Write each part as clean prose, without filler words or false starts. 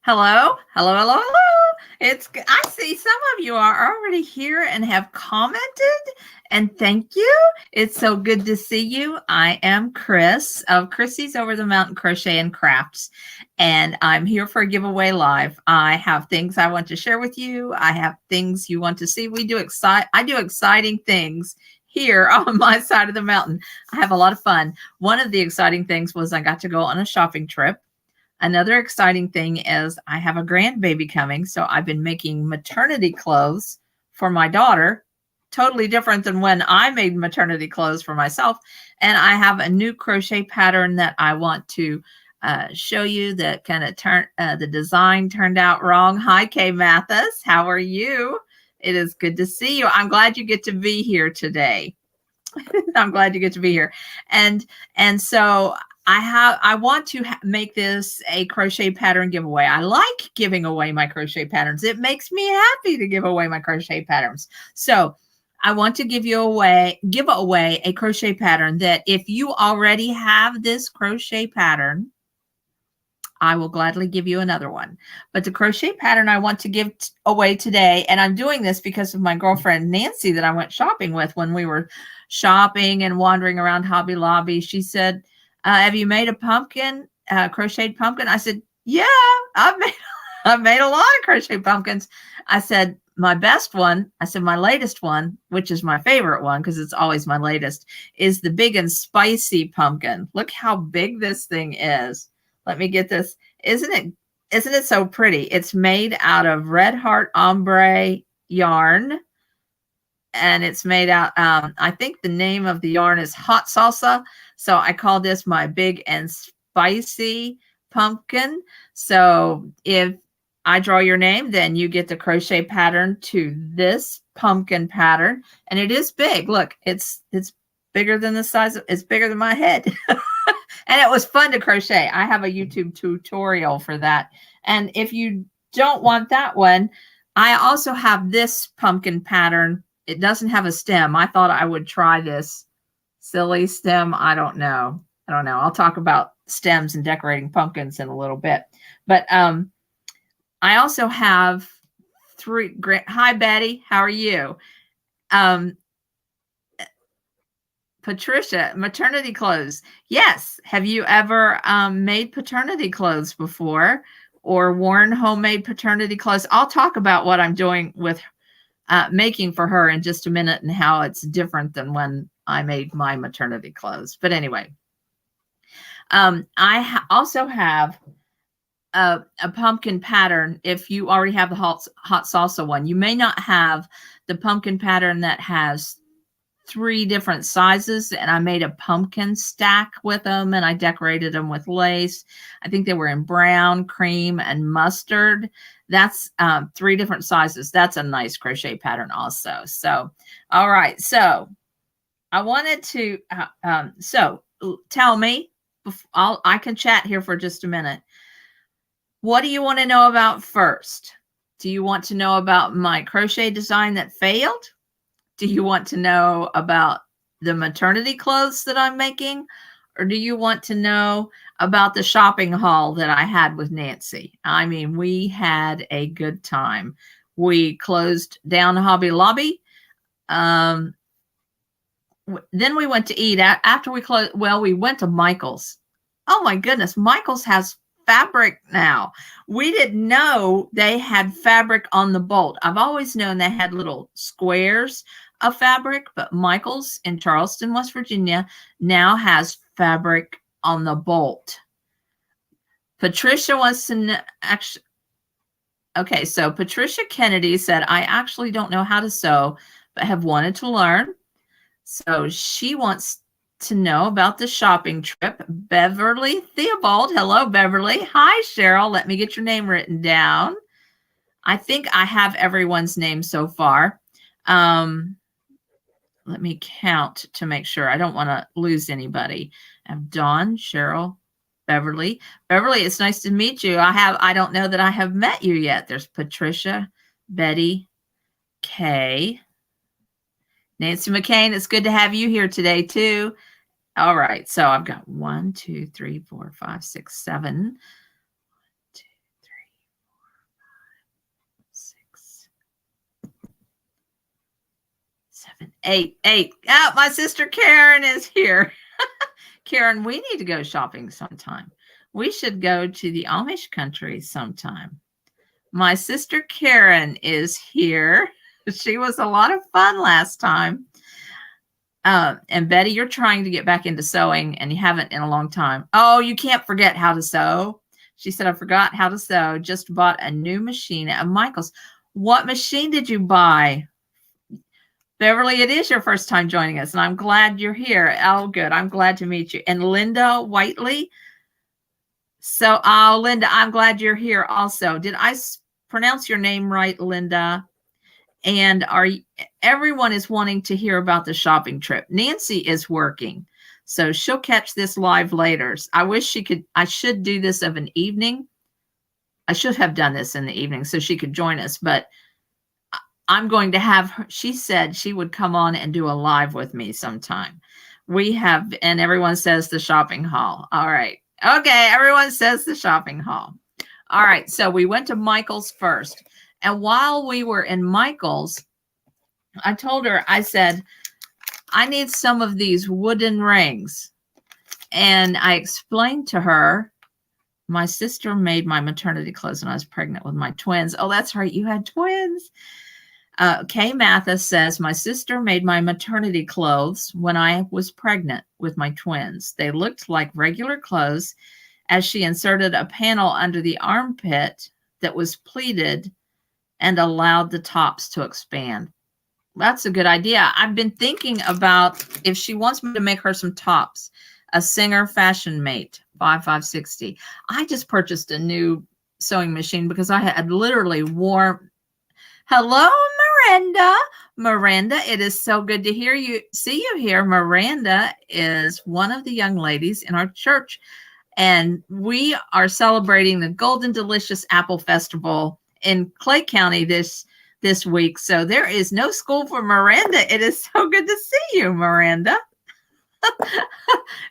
Hello, hello, hello, hello. I see some of you are already here and have commented, and thank you. It's so good to see you. I am Chris of Krissy's Over the Mountain Crochet and Crafts, and I'm here for a giveaway live. I have things I want to share with you. I have things you want to see. I do exciting things here on my side of the mountain. I have a lot of fun. One of the exciting things was I got to go on a shopping trip. Another exciting thing is I have a grandbaby coming, so I've been making maternity clothes for my daughter, totally different than when I made maternity clothes for myself. And I have a new crochet pattern that I want to show you that kind of the design turned out wrong. Hi, Kay Mathis. How are you? It is good to see you. I'm glad you get to be here today. I'm glad you get to be here. And so I want to make this a crochet pattern giveaway. I like giving away my crochet patterns. It makes me happy to give away my crochet patterns. So I want to give away a crochet pattern that if you already have this crochet pattern, I will gladly give you another one. But the crochet pattern I want to give away today, and I'm doing this because of my girlfriend Nancy that I went shopping with when we were shopping and wandering around Hobby Lobby. She said, have you made a pumpkin, crocheted pumpkin? I said, yeah, I've made a lot of crochet pumpkins. I said, my best one, I said, my latest one, which is my favorite one because it's always my latest, is the big and spicy pumpkin. Look how big this thing is. Let me get this. Isn't it so pretty? It's made out of Red Heart ombre yarn. And it's made out, I think the name of the yarn is Hot Salsa. So I call this my big and spicy pumpkin. So if I draw your name, then you get the crochet pattern to this pumpkin pattern. And it is big. Look, it's bigger than it's bigger than my head. And it was fun to crochet. I have a YouTube tutorial for that. And if you don't want that one, I also have this pumpkin pattern. It doesn't have a stem. I thought I would try this silly stem. I don't know. I'll talk about stems and decorating pumpkins in a little bit. But I also have hi, Betty. How are you? Patricia, maternity clothes. Yes. Have you ever made paternity clothes before or worn homemade paternity clothes? I'll talk about what I'm doing with making for her in just a minute and how it's different than when I made my maternity clothes. But anyway, I also have a pumpkin pattern. If you already have the hot salsa one, you may not have the pumpkin pattern that has 3 different sizes, and I made a pumpkin stack with them, and I decorated them with lace. I think they were in brown, cream, and mustard. That's 3 different sizes. That's a nice crochet pattern also. So, all right. So I wanted to, so tell me, I can chat here for just a minute. What do you want to know about first? Do you want to know about my crochet design that failed? Do you want to know about the maternity clothes that I'm making? Or do you want to know about the shopping haul that I had with Nancy? I mean, we had a good time. We closed down Hobby Lobby. Then we went to eat. After we closed, well, we went to Michael's. Oh my goodness, Michael's has fabric now. We didn't know they had fabric on the bolt. I've always known they had little squares of fabric, but Michael's in Charleston, West Virginia now has fabric on the bolt. Patricia wants to know, actually, okay, so Patricia Kennedy said, I actually don't know how to sew, but have wanted to learn. So she wants to know about the shopping trip. Beverly Theobald. Hello, Beverly. Hi, Cheryl. Let me get your name written down. I think I have everyone's name so far. Let me count to make sure. I don't want to lose anybody. I have Dawn, Cheryl, Beverly. Beverly, it's nice to meet you. I don't know that I have met you yet. There's Patricia, Betty, Kay, Nancy McCain. It's good to have you here today too. All right. So I've got 1, 2, 3, 4, 5, 6, 7. 1, 2, 3, 7, 8, 8. Oh, my sister Karen is here. Karen, we need to go shopping sometime. We should go to the Amish country sometime. My sister Karen is here. She was a lot of fun last time. And Betty, you're trying to get back into sewing and you haven't in a long time. Oh, you can't forget how to sew. She said, I forgot how to sew. Just bought a new machine at Michael's. What machine did you buy? Beverly, it is your first time joining us, and I'm glad you're here. Oh, good. I'm glad to meet you. And Linda Whiteley. So, oh, Linda, I'm glad you're here also. Did I pronounce your name right, Linda? And everyone is wanting to hear about the shopping trip. Nancy is working, so she'll catch this live later. I wish she could. I should do this of an evening. I should have done this in the evening so she could join us, but I'm going to have her. She said she would come on and do a live with me sometime. We have, and everyone says the shopping haul. All right. Okay. Everyone says the shopping haul. All right. So we went to Michael's first. And while we were in Michael's, I told her, I said, I need some of these wooden rings. And I explained to her, my sister made my maternity clothes when I was pregnant with my twins. Oh, that's right. You had twins. Kay Mathis says, my sister made my maternity clothes when I was pregnant with my twins. They looked like regular clothes as she inserted a panel under the armpit that was pleated and allowed the tops to expand. That's a good idea. I've been thinking about if she wants me to make her some tops, a Singer Fashion Mate 5560. I just purchased a new sewing machine because I had literally worn. Hello, Miranda. Miranda, it is so good to see you here. Miranda is one of the young ladies in our church, and we are celebrating the Golden Delicious Apple Festival in Clay County this week. So there is no school for Miranda. It is so good to see you, Miranda.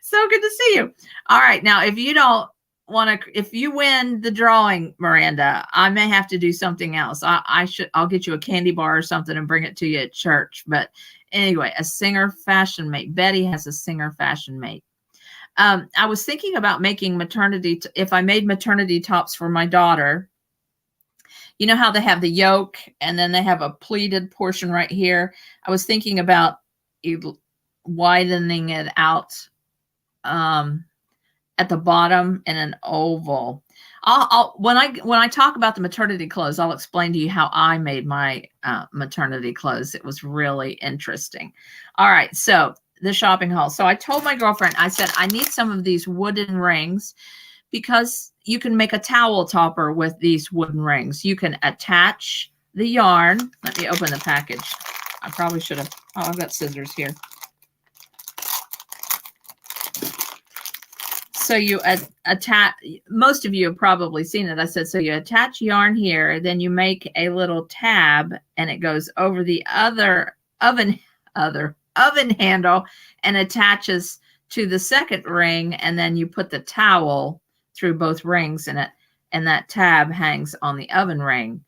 So good to see you. All right. Now, if you don't want to, if you win the drawing, Miranda, I may have to do something else. I'll get you a candy bar or something and bring it to you at church. But anyway, a Singer Fashion Mate. Betty has a Singer Fashion Mate. I was thinking about making if I made maternity tops for my daughter. You know how they have the yoke and then they have a pleated portion right here. I was thinking about widening it out at the bottom in an oval. When I talk about the maternity clothes, I'll explain to you how I made my maternity clothes. It was really interesting. All right, so the shopping haul. So I told my girlfriend, I said, I need some of these wooden rings because you can make a towel topper with these wooden rings. You can attach the yarn. Let me open the package. I probably should have. Oh, I've got scissors here. So you attach, most of you have probably seen it. I said, so you attach yarn here, then you make a little tab and it goes over the other oven handle and attaches to the second ring. And then you put the towel through both rings in it, and that tab hangs on the oven ring.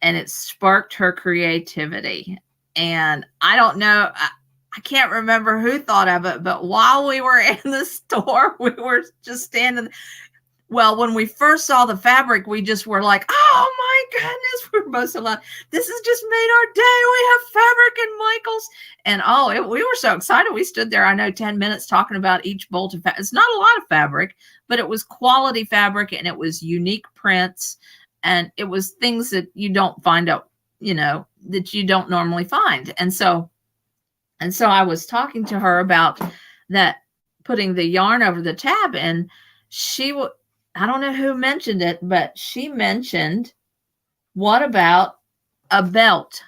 And it sparked her creativity. And I don't know, I can't remember who thought of it, but while we were in the store, we were just standing. Well, when we first saw the fabric, we just were like, oh my goodness, we're both so loud. This has just made our day. We have fabric in Michael's. And we were so excited. We stood there, I know, 10 minutes talking about each bolt of fabric. It's not a lot of fabric, but it was quality fabric and it was unique prints. And it was things that you don't find out, that you don't normally find. And so I was talking to her about that, putting the yarn over the tab, and I don't know who mentioned it, but she mentioned, what about a belt?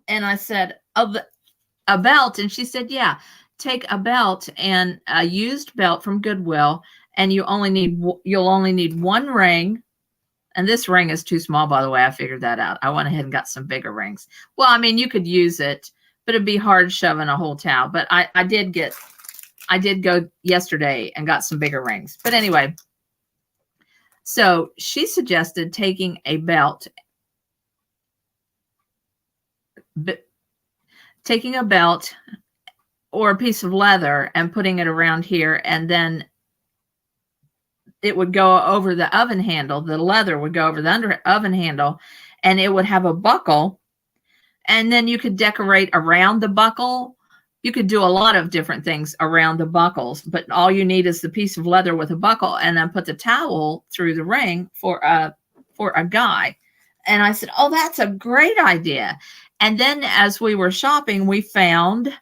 And I said, a belt. And she said, yeah, take a belt, and a used belt from Goodwill, and you'll only need one ring. And this ring is too small, by the way. I figured that out. I went ahead and got some bigger rings. Well, I mean, you could use it, but it'd be hard shoving a whole towel. But I did go yesterday and got some bigger rings. But anyway, so she suggested taking a belt, taking a belt or a piece of leather and putting it around here, and then it would go over the oven handle. The leather would go over the oven handle, and it would have a buckle. And then you could decorate around the buckle. You could do a lot of different things around the buckles, but all you need is the piece of leather with a buckle, and then put the towel through the ring for a guy. And I said, oh, that's a great idea. And then as we were shopping, we found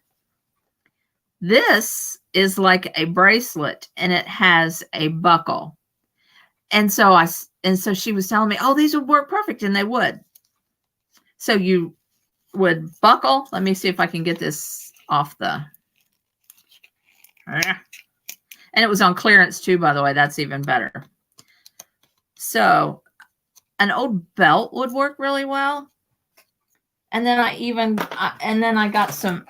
this is like a bracelet, and it has a buckle. And so she was telling me, oh, these would work perfect, and they would. So you would buckle. Let me see if I can get this off the. And it was on clearance too, by the way. That's even better. So an old belt would work really well. And then I got some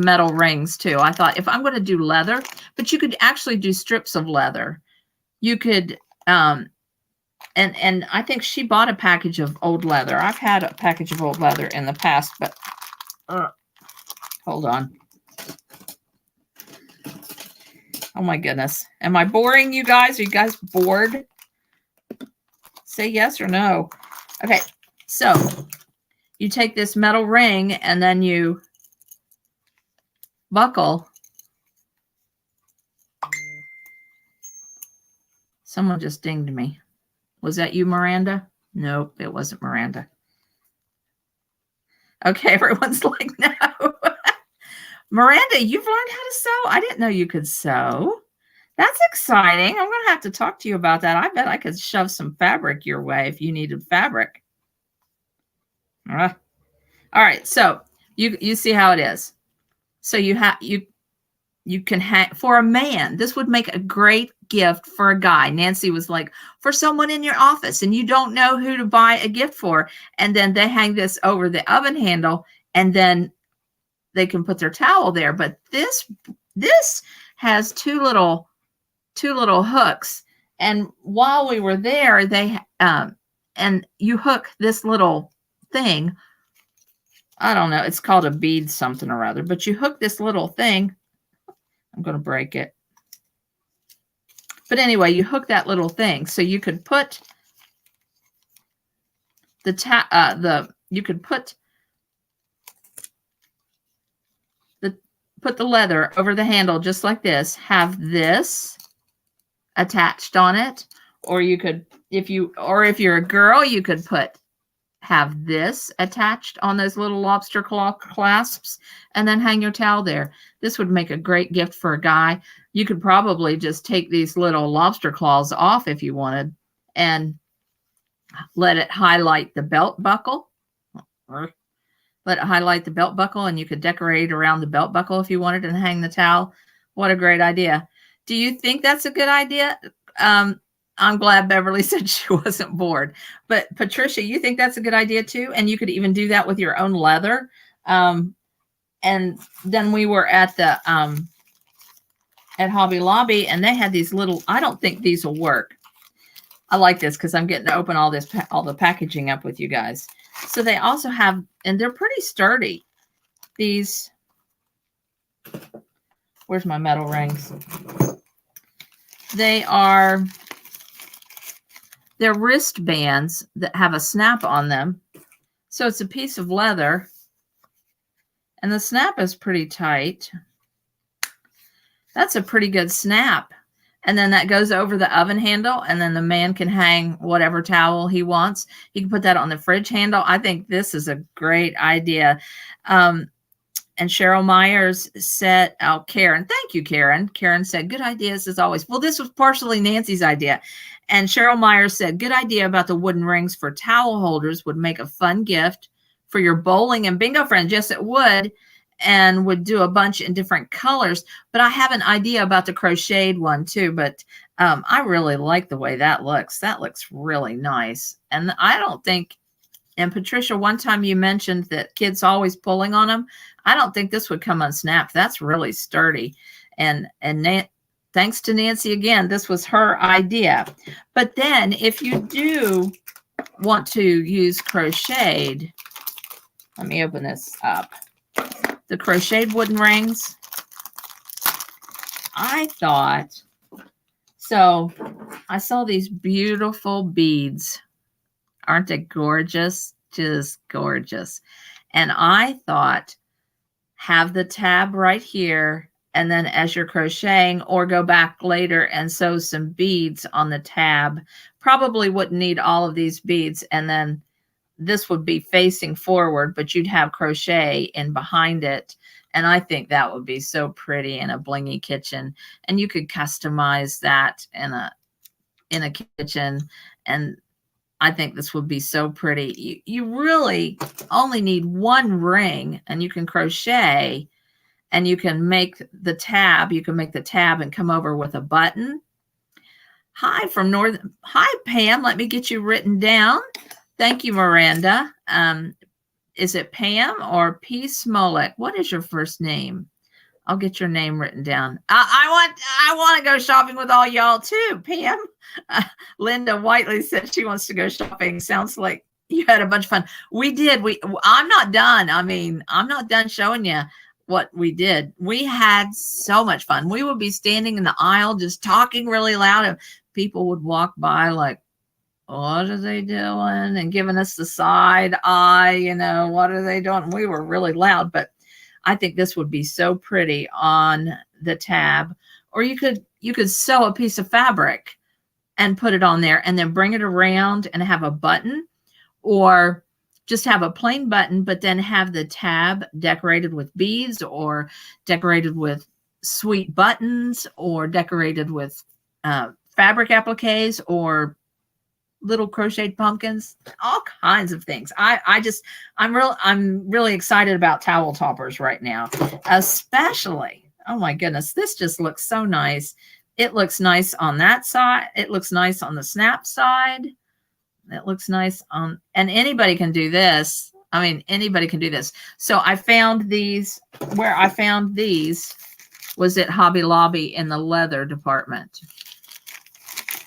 metal rings too. I thought, if I'm going to do leather, but you could actually do strips of leather. You could, and I think she bought a package of old leather. I've had a package of old leather in the past, but hold on. Oh my goodness. Am I boring you guys? Are you guys bored? Say yes or no. Okay. So you take this metal ring and then you buckle. Someone just dinged me. Was that you, Miranda? Nope, it wasn't Miranda. Okay, everyone's like, no. Miranda, you've learned how to sew? I didn't know you could sew. That's exciting. I'm going to have to talk to you about that. I bet I could shove some fabric your way if you needed fabric. All right, so you see how it is. So you can hang for a man. This would make a great gift for a guy. Nancy was like, for someone in your office and you don't know who to buy a gift for. And then they hang this over the oven handle, and then they can put their towel there. But this has two little hooks. And while we were there, they and you hook this little thing. I don't know. It's called a bead something or other, but you hook this little thing. I'm going to break it. But anyway, you hook that little thing. So you could put put the leather over the handle just like this, have this attached on it, or you could, if you're a girl, you could have this attached on those little lobster claw clasps, and then hang your towel there. This would make a great gift for a guy. You could probably just take these little lobster claws off if you wanted and let it highlight the belt buckle. Let it highlight the belt buckle, and you could decorate around the belt buckle if you wanted and hang the towel. What a great idea. Do you think that's a good idea? I'm glad Beverly said she wasn't bored. But Patricia, you think that's a good idea too? And you could even do that with your own leather. And then we were at the at Hobby Lobby, and they had these little, I don't think these will work. I like this because I'm getting to open all the packaging up with you guys. So they also have, and they're pretty sturdy, these, where's my metal rings? They're wristbands that have a snap on them. So it's a piece of leather, and the snap is pretty tight. That's a pretty good snap. And then that goes over the oven handle, and then the man can hang whatever towel he wants. He can put that on the fridge handle. I think this is a great idea. And Cheryl Myers said, oh, Karen, thank you, Karen. Karen said, good ideas as always. Well, this was partially Nancy's idea. And Cheryl Myers said, good idea about the wooden rings for towel holders would make a fun gift for your bowling and bingo friends. Yes, it would. And would do a bunch in different colors. But I have an idea about the crocheted one too. But I really like the way that looks. That looks really nice. And I don't think, and Patricia, one time you mentioned that kids always pulling on them. I don't think this would come unsnapped. That's really sturdy. And thanks to Nancy again, this was her idea. But then if you do want to use crocheted, let me open this up. the crocheted wooden rings. I thought, so I saw these beautiful beads. Aren't they gorgeous? Just gorgeous. And I thought, have the tab right here, and then as you're crocheting, or go back later and sew some beads on the tab. Probably wouldn't need all of these beads, and then this would be facing forward, but you'd have crochet in behind it. And I think that would be so pretty in a blingy kitchen. And you could customize that in a kitchen. And I think this would be so pretty. You really only need one ring, and you can crochet, and you can make the tab. You can make the tab and come over with a button. Hi from North. Hi, Pam. Let me get you written down. Thank you, Miranda. Is it Pam or P. Smollett? What is your first name? I'll get your name written down. I want to go shopping with all y'all too, Pam. Linda Whiteley said she wants to go shopping. Sounds like you had a bunch of fun. We did. I'm not done. I mean, I'm not done showing you what we did. We had so much fun. We would be standing in the aisle just talking really loud, and people would walk by like, what are they doing? And giving us the side eye, you know, what are they doing? We were really loud, but I think this would be so pretty on the tab. Or you could sew a piece of fabric and put it on there, and then bring it around and have a button, or just have a plain button, but then have the tab decorated with beads, or decorated with sweet buttons, or decorated with fabric appliques, or little crocheted pumpkins, all kinds of things. I'm really excited about towel toppers right now, especially, oh my goodness, this just looks so nice. It looks nice on that side. It looks nice on the snap side. It looks nice on, and anybody can do this. I mean, anybody can do this. So I found these, where I found these was at Hobby Lobby in the leather department.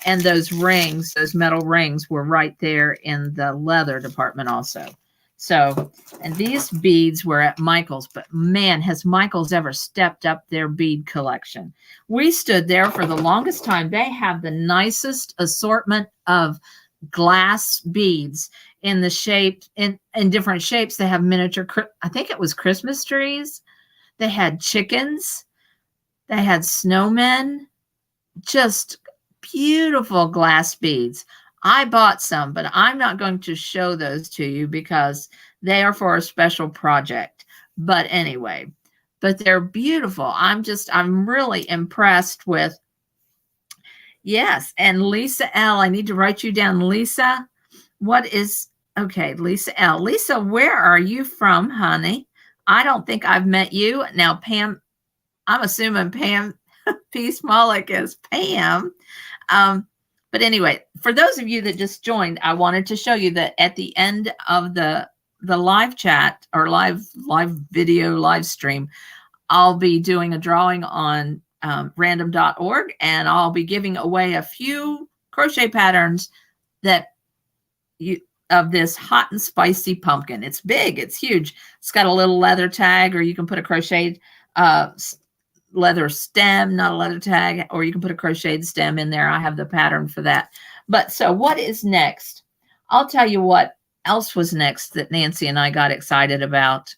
And those rings, those metal rings, were right there in the leather department also. So, and these beads were at Michael's, but man, has Michael's ever stepped up their bead collection. We stood there for the longest time. They have the nicest assortment of glass beads in the shape, in different shapes. They have miniature, I think it was Christmas trees. They had chickens. They had snowmen. Just beautiful glass beads. I bought some, but I'm not going to show those to you because they are for a special project. But anyway, but they're beautiful. I'm really impressed with, yes. And Lisa L, I need to write you down. Lisa, okay, Lisa L. Lisa, where are you from, honey? I don't think I've met you. Now, Pam, I'm assuming Pam P. Smollett is Pam. But anyway, for those of you that just joined, I wanted to show you that at the end of the live chat, or live video live stream, I'll be doing a drawing on random.org, and I'll be giving away a few crochet patterns of this hot and spicy pumpkin. It's big, it's huge. It's got a little leather tag, or you can put a crocheted leather stem, not a leather tag, or you can put a crocheted stem in there. I have the pattern for that. But so what is next? I'll tell you what else was next that Nancy and I got excited about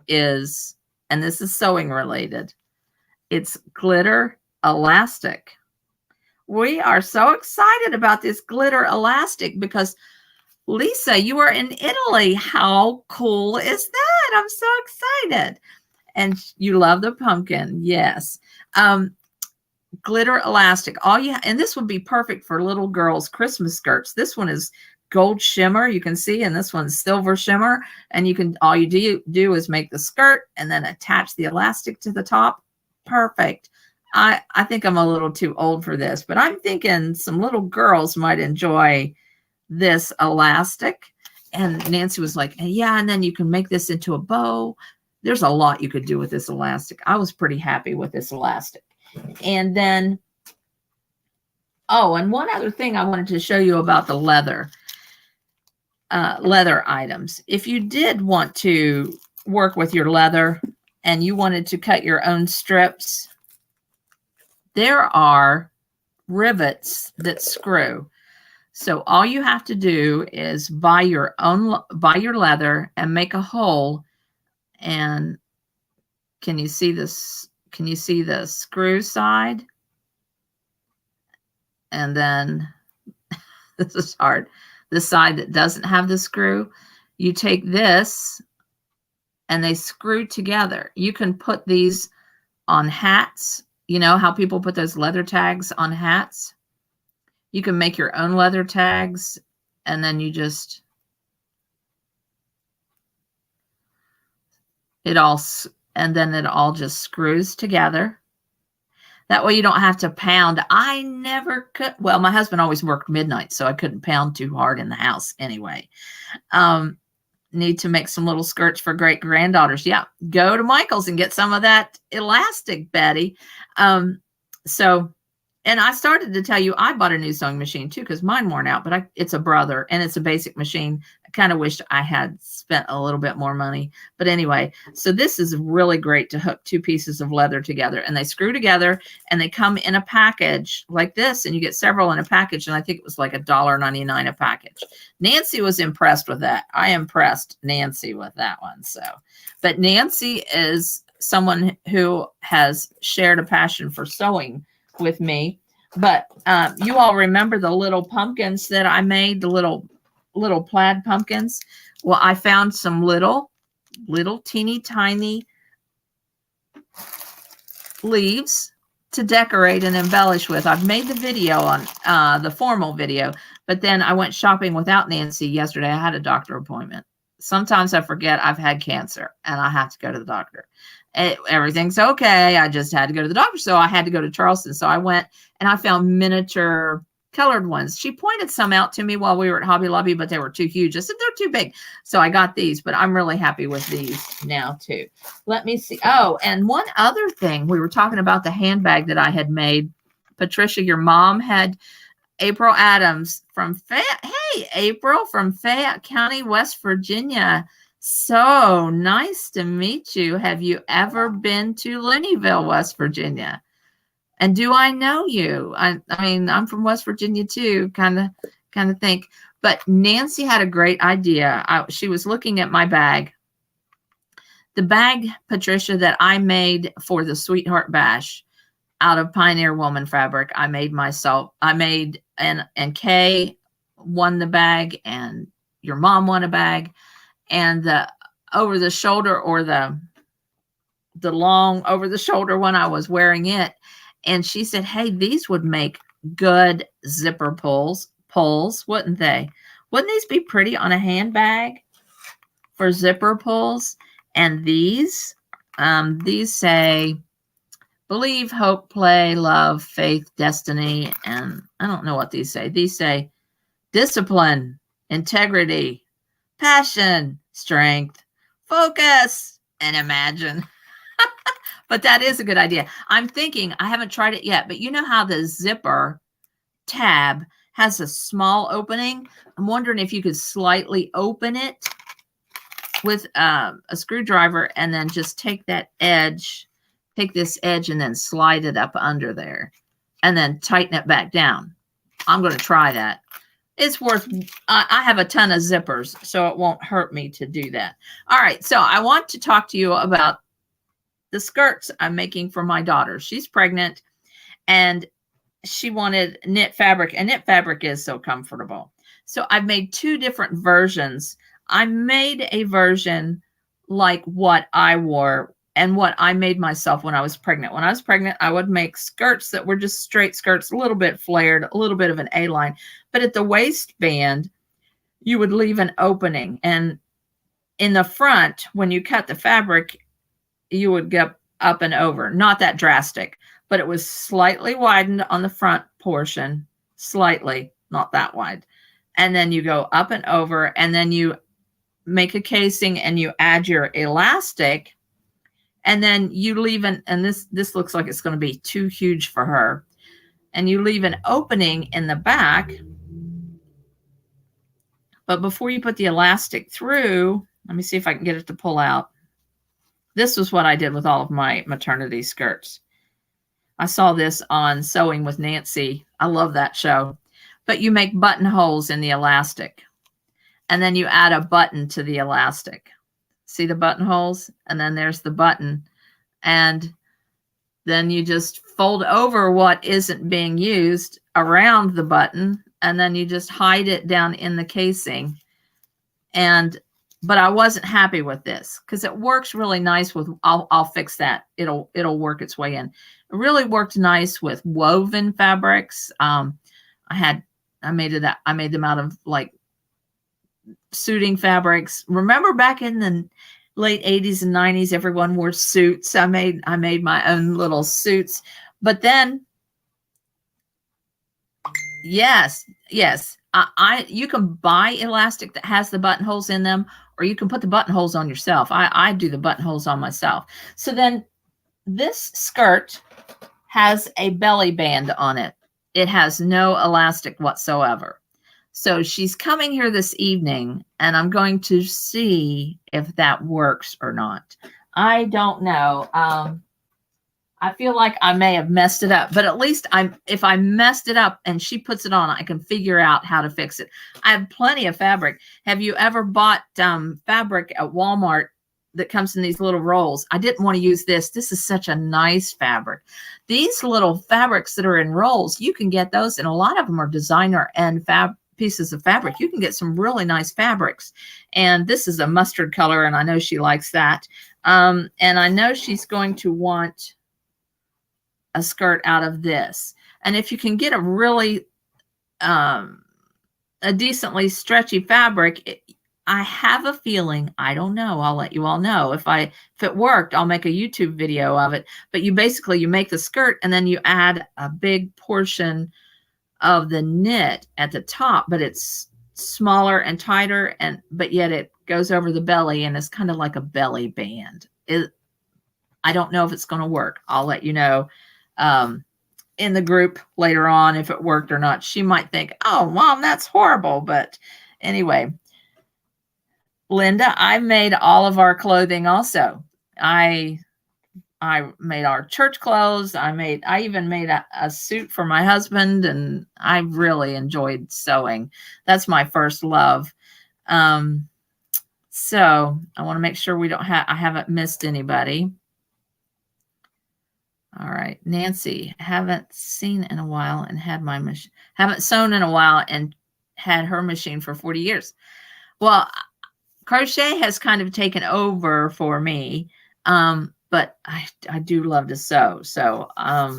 is, and this is sewing related, it's glitter elastic. We are so excited about this glitter elastic because, Lisa, you are in Italy. How cool is that? I'm so excited. And you love the pumpkin. Yes. Glitter elastic. And this would be perfect for little girls' Christmas skirts. This one is gold shimmer, you can see, and this one's silver shimmer. And all you do is make the skirt and then attach the elastic to the top. Perfect. I think I'm a little too old for this, but I'm thinking some little girls might enjoy this elastic. And Nancy was like, yeah, and then you can make this into a bow. There's a lot you could do with this elastic. I was pretty happy with this elastic. And then, and one other thing I wanted to show you about the leather items. If you did want to work with your leather and you wanted to cut your own strips, there are rivets that screw. So all you have to do is buy your leather and make a hole. And can you see this? Can you see the screw side? And then this is hard. The side that doesn't have the screw, you take this and they screw together. You can put these on hats. You know how people put those leather tags on hats? You can make your own leather tags, and then you just, and then it all just screws together. That way you don't have to pound. I never could. Well, my husband always worked midnight, so I couldn't pound too hard in the house anyway. Need to make some little skirts for great granddaughters. Yeah, go to Michael's and get some of that elastic, Betty. And I started to tell you I bought a new sewing machine too, because mine worn out, but it's a Brother and it's a basic machine. I kind of wished I had spent a little bit more money. But anyway, so this is really great to hook two pieces of leather together, and they screw together and they come in a package like this, and you get several in a package. And I think it was like $1.99 a package. Nancy was impressed with that. I impressed Nancy with that one. So, but Nancy is someone who has shared a passion for sewing with me. But you all remember the little pumpkins that I made, the little plaid pumpkins? Well, I found some little teeny tiny leaves to decorate and embellish with. I've made the video on the formal video, but then I went shopping without Nancy yesterday. I had a doctor appointment. Sometimes I forget I've had cancer and I have to go to the doctor. Everything's okay. I just had to go to the doctor. So I had to go to Charleston. So I went and I found miniature colored ones. She pointed some out to me while we were at Hobby Lobby, but they were too huge. I said, they're too big. So I got these, but I'm really happy with these now too. Let me see. Oh, and one other thing, we were talking about the handbag that I had made. Patricia, your mom had April Adams from April from Fayette County, West Virginia. So nice to meet you. Have you ever been to Looneyville, West Virginia? And do I know you? I mean, I'm from West Virginia too, kind of think. But Nancy had a great idea. She was looking at my bag. The bag, Patricia, that I made for the Sweetheart Bash out of Pioneer Woman fabric, I made myself. I made, and Kay won the bag, and your mom won a bag. And the over the shoulder, or the long over the shoulder one, I was wearing it. And she said, hey, these would make good zipper pulls, wouldn't they? Wouldn't these be pretty on a handbag for zipper pulls? And these say, believe, hope, play, love, faith, destiny. And I don't know what these say. These say discipline, integrity, passion, strength, focus, and imagine. But that is a good idea. I'm thinking, I haven't tried it yet, but you know how the zipper tab has a small opening? I'm wondering if you could slightly open it with a screwdriver and then just take that edge, take this edge and then slide it up under there and then tighten it back down. I'm going to try that. It's worth, I have a ton of zippers, so it won't hurt me to do that. All right, so I want to talk to you about the skirts I'm making for my daughter. She's pregnant and she wanted knit fabric, and knit fabric is so comfortable. So I've made two different versions. I made a version like what I wore and what I made myself when I was pregnant. When I was pregnant, I would make skirts that were just straight skirts, a little bit flared, a little bit of an A-line. But at the waistband, you would leave an opening. And in the front, when you cut the fabric, you would get up and over. Not that drastic, but it was slightly widened on the front portion, slightly, not that wide. And then you go up and over, and then you make a casing and you add your elastic. And then you leave and this looks like it's going to be too huge for her. And you leave an opening in the back. But before you put the elastic through, let me see if I can get it to pull out. This was what I did with all of my maternity skirts. I saw this on Sewing with Nancy. I love that show. But you make buttonholes in the elastic, and then you add a button to the elastic. See the buttonholes? And then there's the button. And then you just fold over what isn't being used around the button, and then you just hide it down in the casing. But I wasn't happy with this because it works really nice with, I'll fix that. It'll work its way in. It really worked nice with woven fabrics. I made them out of like suiting fabrics. Remember back in the late 80s and 90s, everyone wore suits. I made my own little suits. But then, yes, you can buy elastic that has the buttonholes in them, or you can put the buttonholes on yourself. I do the buttonholes on myself. So then this skirt has a belly band on it. It has no elastic whatsoever. So she's coming here this evening, and I'm going to see if that works or not. I don't know. I feel like I may have messed it up, but at least if I messed it up and she puts it on, I can figure out how to fix it. I have plenty of fabric. Have you ever bought fabric at Walmart that comes in these little rolls? I didn't want to use this. This is such a nice fabric. These little fabrics that are in rolls, you can get those, and a lot of them are designer and pieces of fabric. You can get some really nice fabrics. And this is a mustard color, and I know she likes that. And I know she's going to want a skirt out of this. And if you can get a really a decently stretchy fabric, I have a feeling, I don't know, I'll let you all know. If it worked, I'll make a YouTube video of it. But you make the skirt, and then you add a big portion of the knit at the top, but it's smaller and tighter, but yet it goes over the belly, and it's kind of like a belly band. I don't know if it's going to work. I'll let you know in the group later on if it worked or not. She might think, oh, Mom, that's horrible. But anyway, Linda, I made all of our clothing also. I made our church clothes. I even made a suit for my husband, and I really enjoyed sewing. That's my first love. So I want to make sure I haven't missed anybody. All right, Nancy, haven't seen in a while and haven't sewn in a while and had her machine for 40 years. Well, crochet has kind of taken over for me, but I do love to sew. So I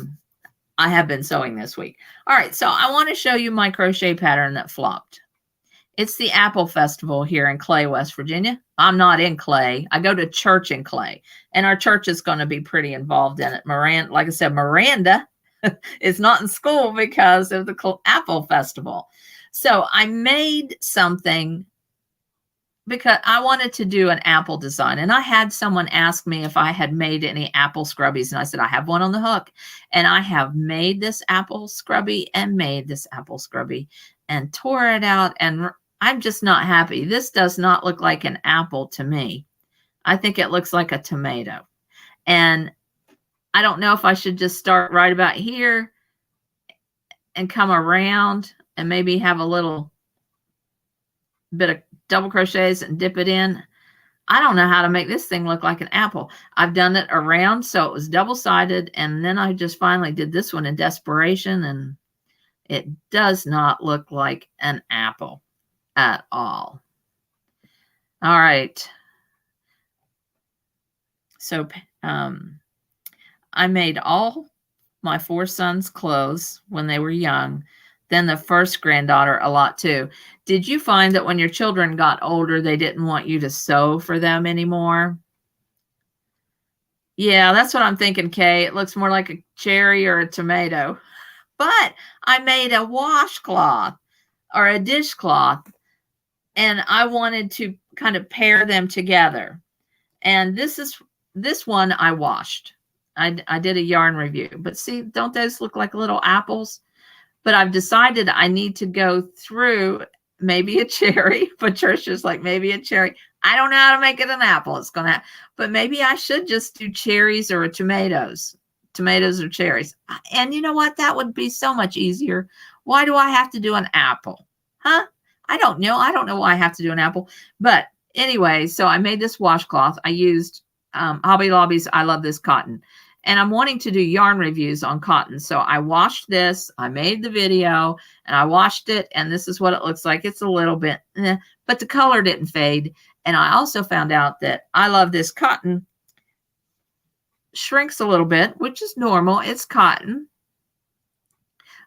have been sewing this week. All right, so I want to show you my crochet pattern that flopped. It's the Apple Festival here in Clay, West Virginia. I'm not in Clay. I go to church in Clay, and our church is going to be pretty involved in it. Like I said, Miranda is not in school because of the Apple Festival. So I made something because I wanted to do an apple design, and I had someone ask me if I had made any apple scrubbies, and I said, I have one on the hook, and I have made this apple scrubby and made this apple scrubby and tore it out, and I'm just not happy. This does not look like an apple to me. I think it looks like a tomato. And I don't know if I should just start right about here and come around and maybe have a little bit of double crochets and dip it in. I don't know how to make this thing look like an apple. I've done it around, so it was double-sided, and then I just finally did this one in desperation, and it does not look like an apple at all. All right. So I made all my 4 sons' clothes when they were young. Then the first granddaughter a lot too. Did you find that when your children got older, they didn't want you to sew for them anymore? Yeah, that's what I'm thinking, Kay. It looks more like a cherry or a tomato. But I made a washcloth or a dishcloth, and I wanted to kind of pair them together. And this one I washed. I did a yarn review. But see, don't those look like little apples? But I've decided I need to go through maybe a cherry. Patricia's like, maybe a cherry. I don't know how to make it an apple. It's going to, but maybe I should just do cherries or tomatoes or cherries. And you know what? That would be so much easier. Why do I have to do an apple? Huh? I don't know. I don't know why I have to do an apple. But anyway, so I made this washcloth. I used Hobby Lobby's I Love This Cotton. And I'm wanting to do yarn reviews on cotton. So I washed this. I made the video and I washed it. And this is what it looks like. It's a little bit, but the color didn't fade. And I also found out that I Love This Cotton shrinks a little bit, which is normal. It's cotton.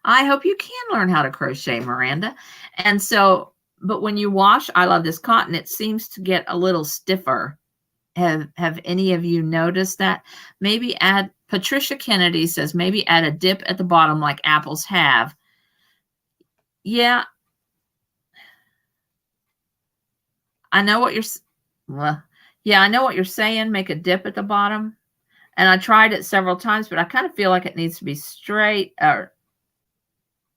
I hope you can learn how to crochet, Miranda. And so, but when you wash I Love This Cotton, it seems to get a little stiffer. Have any of you noticed that? Maybe add, Patricia Kennedy says, maybe add a dip at the bottom like apples have. Yeah. I know what I know what you're saying. Make a dip at the bottom. And I tried it several times, but I kind of feel like it needs to be straight.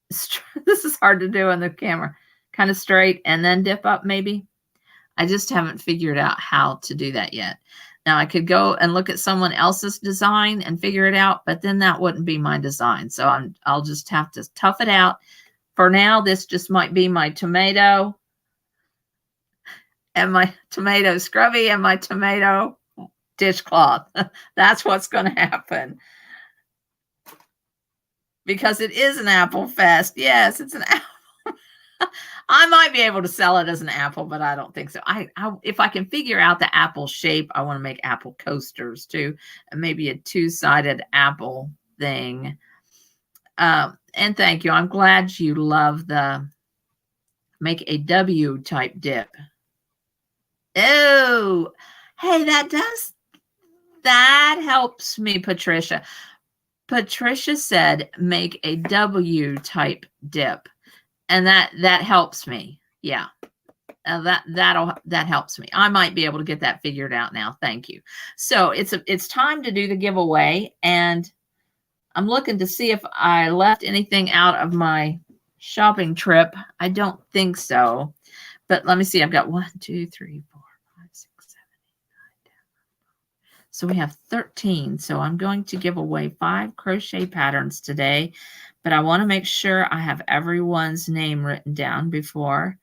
This is hard to do on the camera. Kind of straight and then dip up maybe. I just haven't figured out how to do that yet. Now I could go and look at someone else's design and figure it out, but then that wouldn't be my design. So I'll just have to tough it out. For now, this just might be my tomato and my tomato scrubby and my tomato dishcloth. That's what's going to happen. Because it is an apple fest. Yes, it's an apple. I might be able to sell it as an apple, but I don't think so. If I can figure out the apple shape, I want to make apple coasters too, and maybe a two-sided apple thing. And thank you. I'm glad you love the make a W type dip. Oh, hey, that helps me, Patricia. Patricia said make a W type dip. And that helps me. Yeah. That helps me. I might be able to get that figured out now. Thank you. So it's time to do the giveaway, and I'm looking to see if I left anything out of my shopping trip. I don't think so, but let me see. I've got 1, 2, 3, 4, 5, 6, 7, 8, 9, 10. So we have 13. So I'm going to give away 5 crochet patterns today, but I want to make sure I have everyone's name written down before.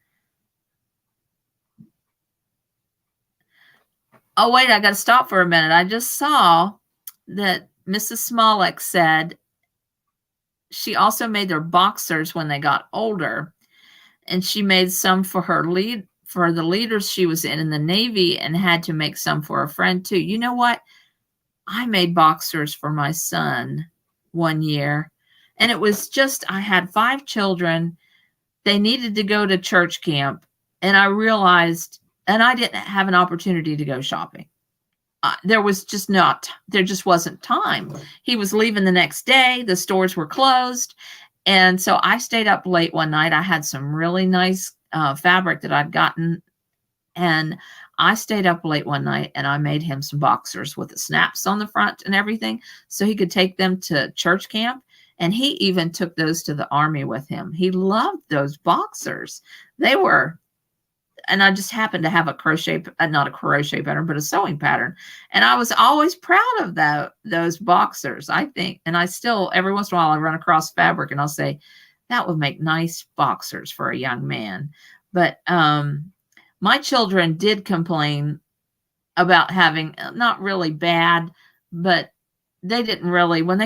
Oh, wait, I got to stop for a minute. I just saw that Mrs. Smollett said she also made their boxers when they got older, and she made some for the leaders she was in the Navy, and had to make some for a friend too. You know what? I made boxers for my son one year, and it was just, I had 5 children. They needed to go to church camp, and I realized, and I didn't have an opportunity to go shopping. There just wasn't time. He was leaving the next day. The stores were closed. And so I stayed up late one night. I had some really nice fabric that I'd gotten. And I stayed up late one night and I made him some boxers with the snaps on the front and everything, so he could take them to church camp. And he even took those to the army with him. He loved those boxers. And I just happened to have a crochet, not a crochet pattern, but a sewing pattern. And I was always proud of those boxers, I think. And I still, every once in a while, I run across fabric and I'll say, that would make nice boxers for a young man. But my children did complain about having, not really bad, but they didn't really, when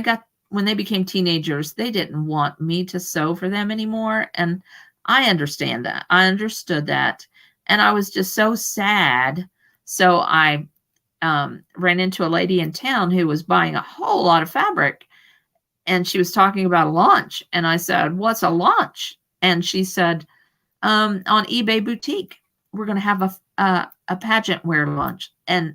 they became teenagers, they didn't want me to sew for them anymore. And I understand that. I understood that. And I was just so sad. So I ran into a lady in town who was buying a whole lot of fabric. And she was talking about a launch. And I said, what's a launch? And she said, on eBay Boutique, we're going to have a pageant wear launch. And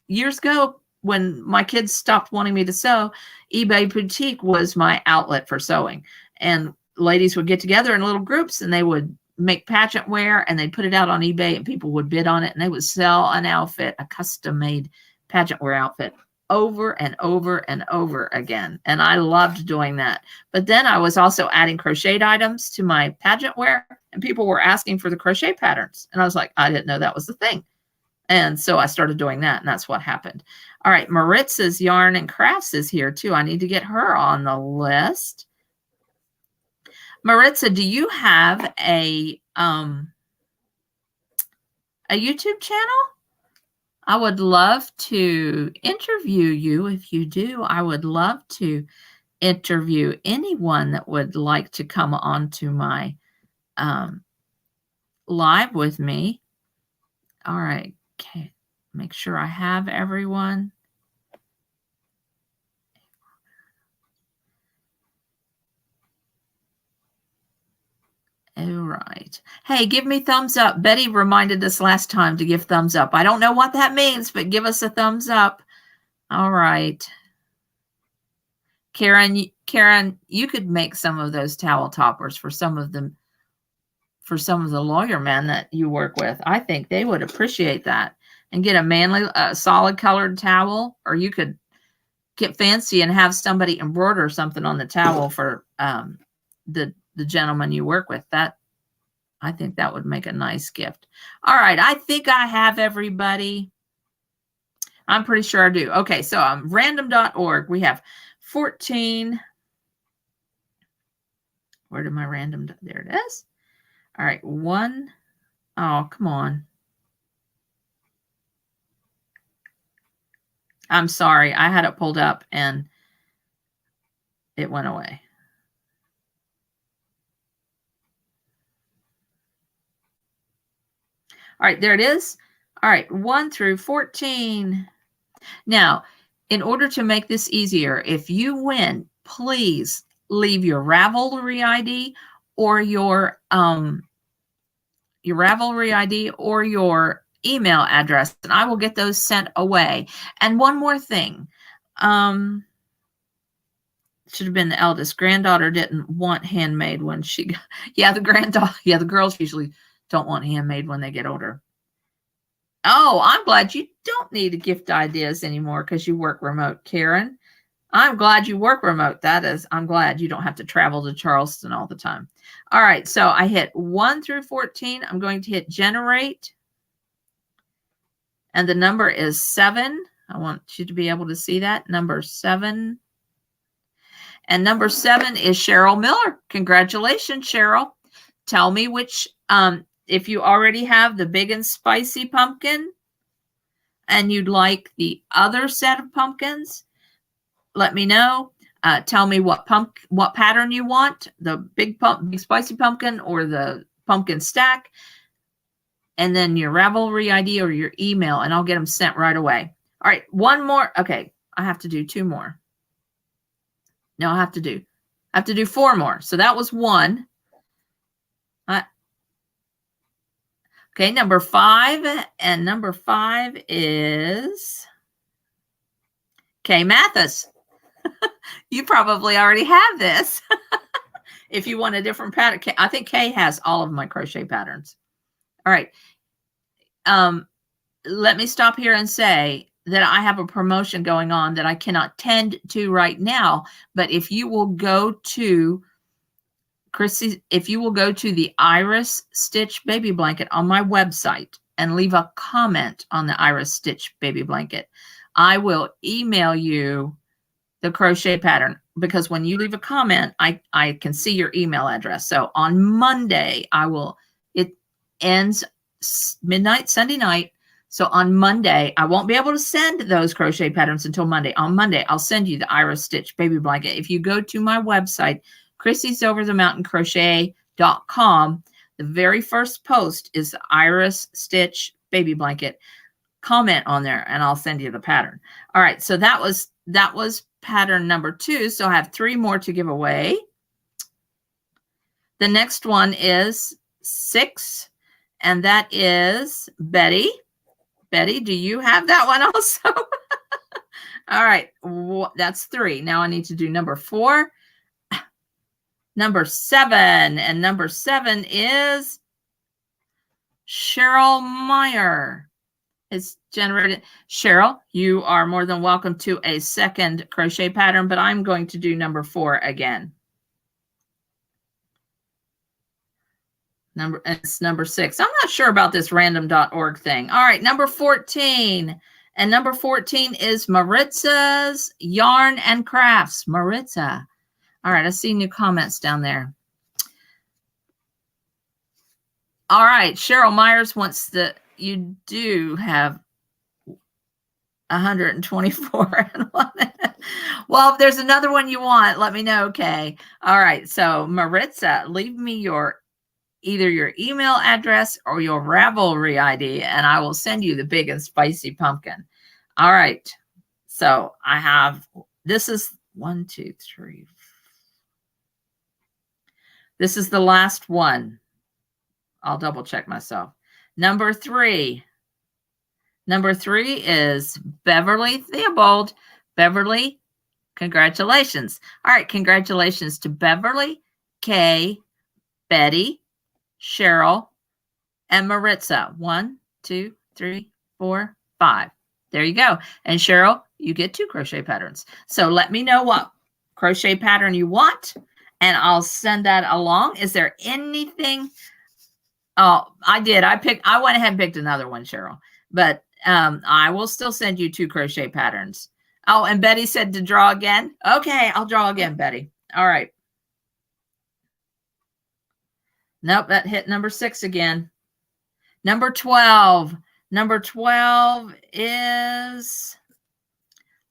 years ago, when my kids stopped wanting me to sew, eBay Boutique was my outlet for sewing. And ladies would get together in little groups and they would make pageant wear, and they'd put it out on eBay and people would bid on it, and they would sell an outfit, a custom made pageant wear outfit. over and over and over again. And I loved doing that. But then I was also adding crocheted items to my pageant wear, and people were asking for the crochet patterns. And I was like, I didn't know that was the thing. And so I started doing that, and that's what happened. All right, Maritza's Yarn and Crafts is here too. I need to get her on the list. Maritza, do you have a YouTube channel? I would love to interview you. If you do, I would love to interview anyone that would like to come on to my live with me. All right. Okay. Make sure I have everyone. All right. Hey, give me thumbs up. Betty reminded us last time to give thumbs up. I don't know what that means, but give us a thumbs up. All right. Karen, you could make some of those towel toppers for some of them, for some of the lawyer men that you work with. I think they would appreciate that. And get a manly, solid colored towel, or you could get fancy and have somebody embroider something on the towel for the gentleman you work with. That, I think that would make a nice gift. All right, I think I have everybody. I'm pretty sure I do. Okay, so random.org. We have 14. Where did my random? There it is. All right, 1. Oh, come on. I'm sorry. I had it pulled up and it went away. All right, there it is. All right, 1 through 14. Now, in order to make this easier, if you win, please leave your Ravelry ID or your Ravelry ID or your email address, and I will get those sent away. And one more thing, should have been the eldest. Granddaughter didn't want handmade when she got, yeah, the granddaughter, yeah, the girls usually don't want handmade when they get older. Oh, I'm glad you don't need gift ideas anymore because you work remote, Karen. I'm glad you work remote. I'm glad you don't have to travel to Charleston all the time. All right, so I hit 1 through 14. I'm going to hit generate. And the number is 7. I want you to be able to see that. Number 7. And number 7 is Cheryl Miller. Congratulations, Cheryl. Tell me which, if you already have the big and spicy pumpkin and you'd like the other set of pumpkins, let me know. Tell me what pattern you want, the big spicy pumpkin or the pumpkin stack, and then your Ravelry ID or your email, and I'll get them sent right away. All right, one more. Okay, I have to do 2 more. No, I have to do 4 more. So that was 1. Okay, number 5, and number 5 is Kay Mathis. You probably already have this. If you want a different pattern, I think Kay has all of my crochet patterns. All right. Let me stop here and say that I have a promotion going on that I cannot tend to right now, but if you will go to Krissy, if you will go to the Iris Stitch Baby Blanket on my website and leave a comment on the Iris Stitch Baby Blanket, I will email you the crochet pattern, because when you leave a comment, I can see your email address. So on Monday, it ends midnight Sunday night. So on Monday, I won't be able to send those crochet patterns until Monday. On Monday, I'll send you the Iris Stitch Baby Blanket. If you go to my website, Crissy'sOverTheMountainCrochet.com, the very first post is the Iris Stitch Baby Blanket. Comment on there and I'll send you the pattern. All right, so that was pattern number 2. So I have 3 more to give away. The next one is 6, and that is Betty. Betty, do you have that one also? All right, that's 3. Now I need to do number 4. Number 7, and number 7 is Cheryl Meyer. generated. Cheryl, you are more than welcome to a second crochet pattern, but I'm going to do number 4 again. It's number 6. I'm not sure about this random.org thing. All right, number 14. And number 14 is Maritza's Yarn and Crafts. Maritza. All right, I see new comments down there. All right, Cheryl Myers wants that you do have 124 and one. Well, if there's another one you want, let me know. Okay. All right. So Maritza, leave me either your email address or your Ravelry ID, and I will send you the big and spicy pumpkin. All right. So I have, this is 1, 2, 3. This is the last one. I'll double check myself. Number 3. Number 3 is Beverly Theobald. Beverly, congratulations. All right, congratulations to Beverly, Kay, Betty, Cheryl, and Maritza. 1, 2, 3, 4, 5. There you go. And Cheryl, you get 2 crochet patterns. So let me know what crochet pattern you want, and I'll send that along. Is there anything? Oh, I did. I went ahead and picked another one, Cheryl. But I will still send you 2 crochet patterns. Oh, and Betty said to draw again. Okay, I'll draw again, Betty. All right. Nope, that hit number 6 again. Number 12. Number 12 is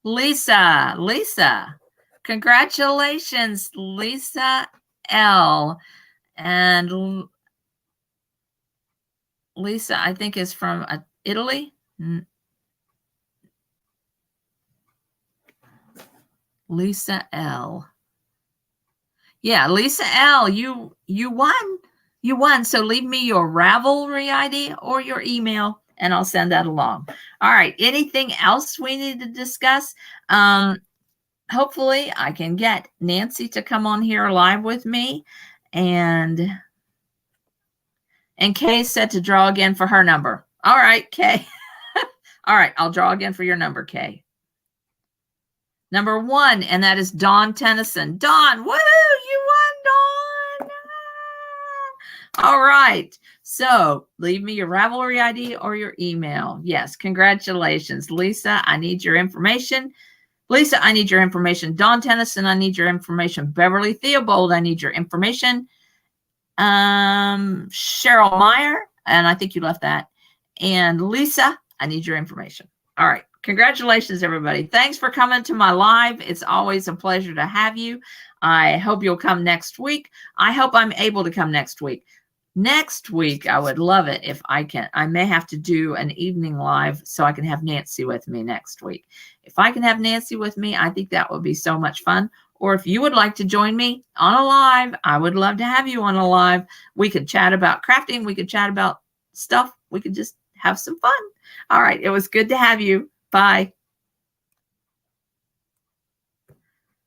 Lisa. Lisa. Congratulations, Lisa L. And Lisa, I think, is from Italy. Lisa L. Yeah, Lisa L. You won. You won. So leave me your Ravelry ID or your email, and I'll send that along. All right. Anything else we need to discuss? Hopefully, I can get Nancy to come on here live with me, and Kay said to draw again for her number. All right, Kay. All right, I'll draw again for your number, Kay. Number 1, and that is Dawn Tennyson. Dawn, woo, you won, Dawn. All right, so leave me your Ravelry ID or your email. Yes, congratulations. Lisa, I need your information. Lisa, I need your information. Dawn Tennyson, I need your information. Beverly Theobald, I need your information. Cheryl Meyer, and I think you left that. And Lisa, I need your information. All right. Congratulations, everybody. Thanks for coming to my live. It's always a pleasure to have you. I hope you'll come next week. I hope I'm able to come next week. Next week, I would love it if I can. I may have to do an evening live so I can have Nancy with me next week. If I can have Nancy with me, I think that would be so much fun. Or if you would like to join me on a live, I would love to have you on a live. We could chat about crafting. We could chat about stuff. We could just have some fun. All right. It was good to have you. Bye.